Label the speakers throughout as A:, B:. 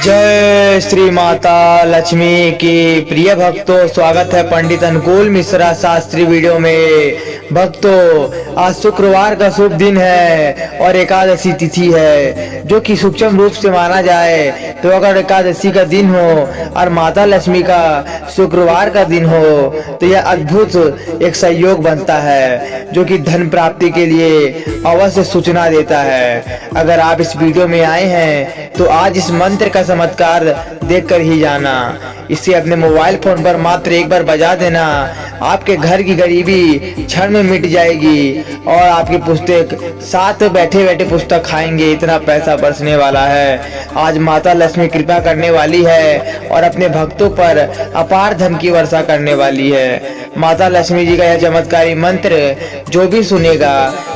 A: जय श्री माता लक्ष्मी की। प्रिय भक्तों, स्वागत है पंडित अनुकूल मिश्रा शास्त्री वीडियो में। भक्तों, आज शुक्रवार का शुभ दिन है और एकादशी तिथि है, जो कि सूक्ष्म रूप से माना जाए तो अगर एकादशी का दिन हो और माता लक्ष्मी का शुक्रवार का दिन हो तो यह अद्भुत एक संयोग बनता है, जो कि धन प्राप्ति के लिए अवश्य सूचना देता है। अगर आप इस वीडियो में आए हैं तो आज इस मंत्र का चमत्कार देखकर ही जाना। इसे अपने मोबाइल फोन पर मात्र एक बार बजा देना, आपके घर की गरीबी क्षण में मिट जाएगी और आपकी पुस्तक साथ बैठे बैठे पुस्तक खाएंगे, इतना पैसा बरसने वाला है। आज माता लक्ष्मी कृपा करने वाली है और अपने भक्तों पर अपार धन की वर्षा करने वाली है। माता लक्ष्मी जी का यह चमत्कारी मंत्र जो भी सुनेगा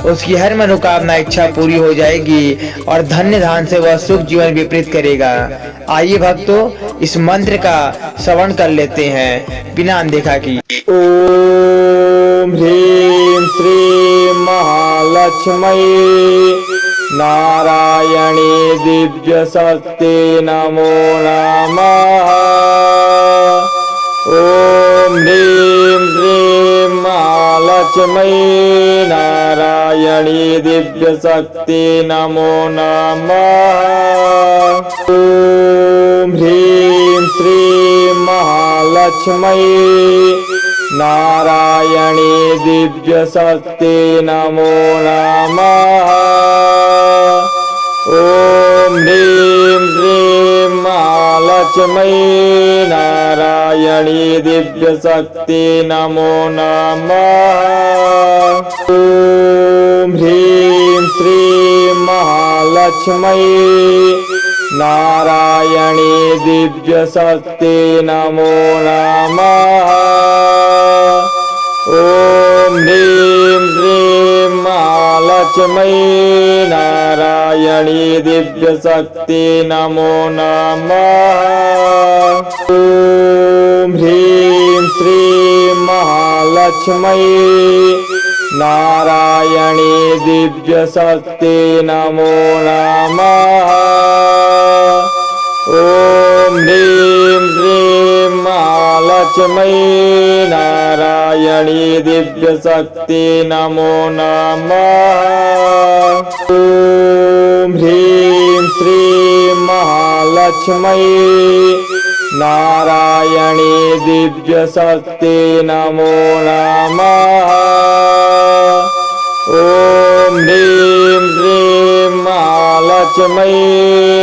A: उसकी हर मनोकामना इच्छा पूरी हो जाएगी और धन्य धान से वह सुख जीवन विपरीत करेगा। आइए भक्तों, इस मंत्र का श्रवण कर लेते हैं बिना अनदेखा की। ओम ह्रीं श्रीं महालक्ष्मी नारायणी दिव्य शक्ति नमो नमः। ओम ह्रीं श्रीं महालक्ष्मी नारायणी दिव्य शक्ति नमो नमः। ओम ह्रीं श्रीं महालक्ष्मी नारायणी दिव्य शक्ति नमो नमः। ओम ह्रीं श्रीं महालक्ष्मी नारायणी दिव्य शक्ति नमो नमः। ओम ह्रीं श्रीं महालक्ष्मी नारायणी दिव्य शक्ति नमो नमः। ओम ह्रीं श्रीं महालक्ष्मी नारायणी दिव्य शक्ति नमो नमः। ओम ह्रीं श्रीं महालक्ष्मी नारायणी दिव्य शक्ति नमो नमः। ओम ह्रीं श्रीं महालक्ष्मी नारायणी दिव्य शक्ति नमो नमः। ओम ह्रीं श्रीं महालक्ष्मी नारायणी दिव्य शक्ति नमो नमः। ओम ह्रीं श्रीं महालक्ष्मी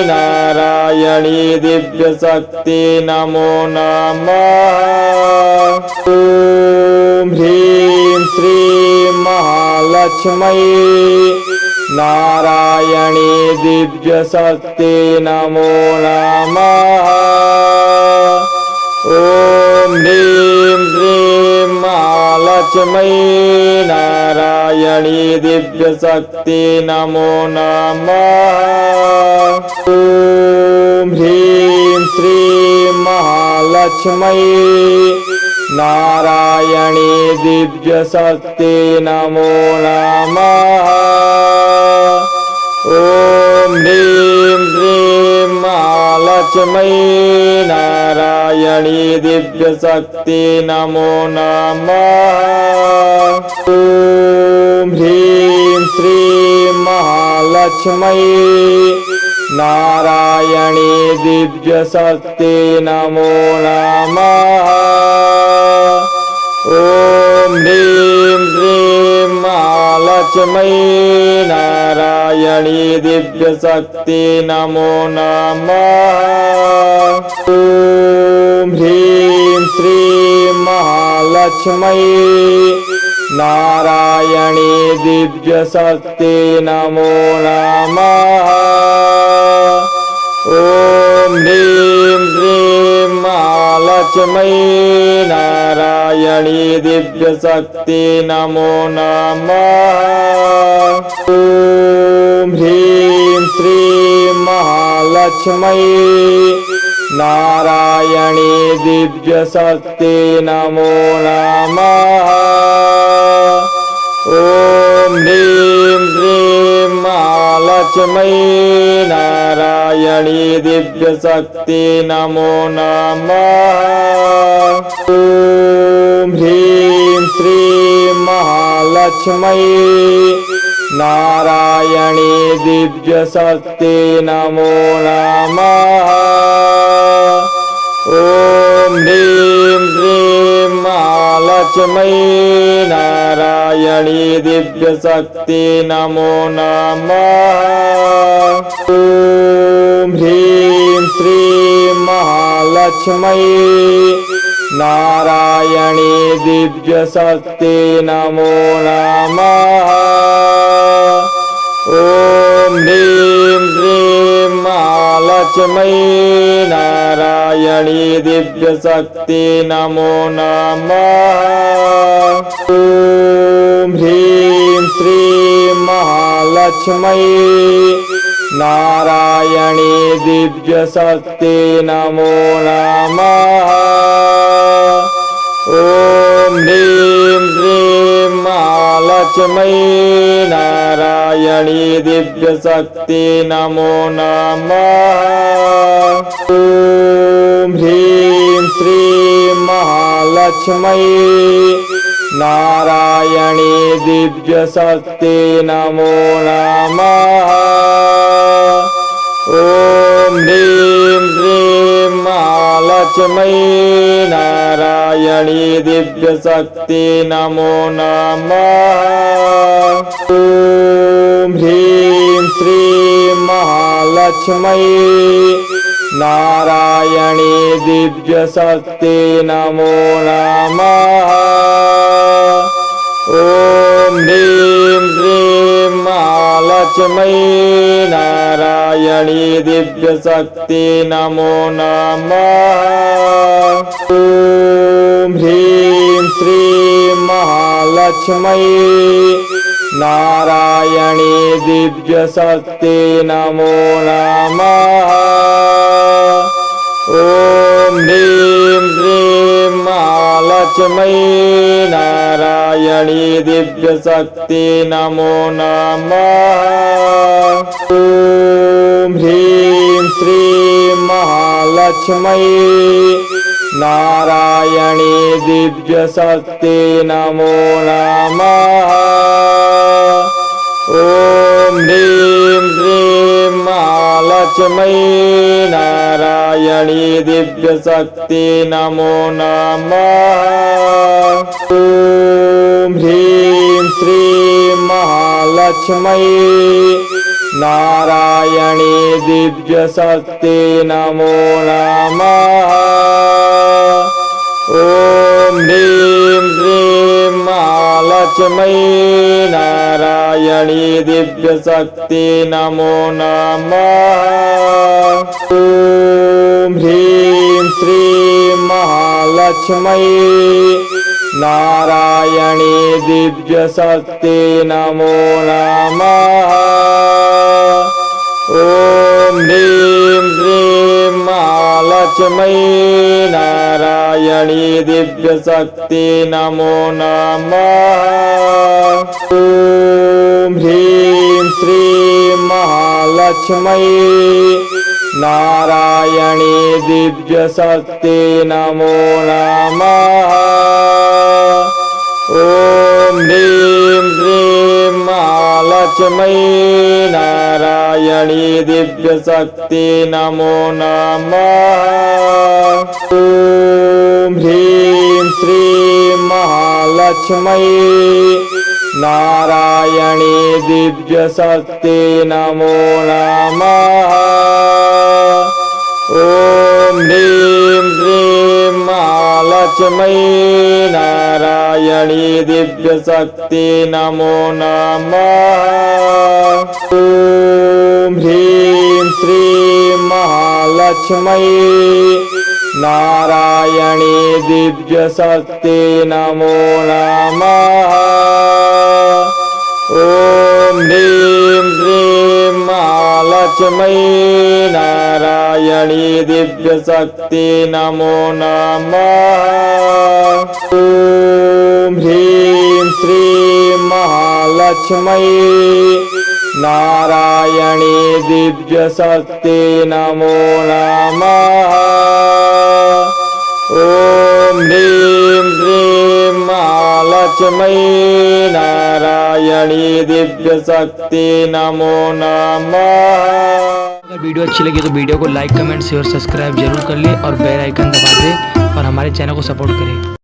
A: नारायणी दिव्य शक्ति नमो नमः। ओम ह्रीं श्रीं महालक्ष्मी नारायणी दिव्य शक्ति नमो नमः। ओम ह्रीं श्रीं महालक्ष्मी नारायणी दिव्य शक्ति नमो नमः। ओम ह्रीं श्रीं महालक्ष्मी नारायणी दिव्य शक्ति नमो नमः। ओम ह्रीं श्रीं महालक्ष्मी नारायणी दिव्य शक्ति नमो नमः। ओम ह्रीं श्रीं महालक्ष्मी नारायणी दिव्य शक्ति नमो नमः। ओम ह्रीं श्रीं महालक्ष्मी नारायणी दिव्य शक्ति नमो नमः। ओम ह्रीं श्रीं महालक्ष्मी नारायणी दिव्य शक्ति नमो नमः। ओम ह्रीं श्रीं महालक्ष्मी नारायणी दिव्य शक्ति नमो नमः। ओम ह्रीं श्रीं महालक्ष्मी नारायणी दिव्य शक्ति नमो नमः। ओम ह्रीं श्रीं महालक्ष्मी नारायणी दिव्यशक्ति नमो नमः। ॐ ह्रीं श्रीं महालक्ष्मी नारायणी दिव्यशक्ति नमो नमः। ॐ ह्रीं श्रीं महालक्ष्मी नारायणी दिव्यशक्ति नमो नमः। ॐ ह्रीं श्रीं महालक्ष्मी नारायणी दिव्यशक्ति नमो नमः। ॐ ह्रीं श्रीं महालक्ष्मी नारायणी दिव्यशक्ति नमो नमः। ॐ ह्रीं श्रीं महालक्ष्मी नारायणी दिव्यशक्ति नमो नमः। ॐ ह्रीं श्रीं महालक्ष्मी नारायणी दिव्यशक्ति नमो नमः। ॐ ह्रीं श्रीं महालक्ष्मी नारायणी दिव्यशक्ति नमो नमः। ॐ ह्रीं श्रीं महालक्ष्मी नारायणी दिव्यशक्ति नमो नमः। ॐ ह्रीं श्रीं महालक्ष्मी नारायणी दिव्यशक्ति नमो नमः। ॐ ह्रीं श्रीं महालक्ष्मी नारायणी दिव्यशक्ति नमो नमः। ॐ ह्रीं श्रीं महालक्ष्मी नारायणी दिव्यशक्ति नमो नमः। ॐ ह्रीं श्रीं महालक्ष्मी नारायणी दिव्यशक्ति नमो नमः। ॐ ह्रीं श्रीं महालक्ष्मी नारायणी दिव्यशक्ति नमो नमः। ॐ ह्रीं श्रीं महालक्ष्मी नारायणी दिव्यशक्ति नमो नमः। ॐ ह्रीं श्रीं महालक्ष्मी नारायणी दिव्यशक्ति नमो नमः। ॐ ह्रीं श्रीं महालक्ष्मी नारायणी दिव्यशक्ति नमो नमः। ॐ ह्रीं श्रीं महालक्ष्मी नारायणी दिव्यशक्ति नमो नमः। ॐ ह्रीं श्रीं महालक्ष्मी नारायणी दिव्यशक्ति नमो नमः। ॐ ह्रीं श्रीं महालक्ष्मी नारायणी दिव्यशक्ति नमो नमः। ॐ ह्रीं श्रीं महालक्ष्मी नारायणी दिव्यशक्ति नमो नमः। ॐ ह्रीं श्रीं महालक्ष्मी नारायणी दिव्यशक्ति नमो नमः। ॐ ह्रीं श्रीं महालक्ष्मी नारायणी दिव्यशक्ति नमो नमः। ॐ ह्रीं श्रीं महालक्ष्मी नारायणी दिव्यशक्ति नमो नमः। ॐ ह्रीं श्रीं महालक्ष्मी नारायणी दिव्यशक्ति नमो नमः। ॐ ह्रीं श्रीं महालक्ष्मी नारायणी दिव्य शक्ति नमो नमः। ओम ह्रीं श्रीं महालक्ष्मी नारायणी दिव्य शक्ति नमो नमः।
B: अगर वीडियो अच्छी लगी तो वीडियो को लाइक कमेंट शेयर सब्सक्राइब जरूर कर ले और बेल आइकन दबा दे और हमारे चैनल को सपोर्ट करें।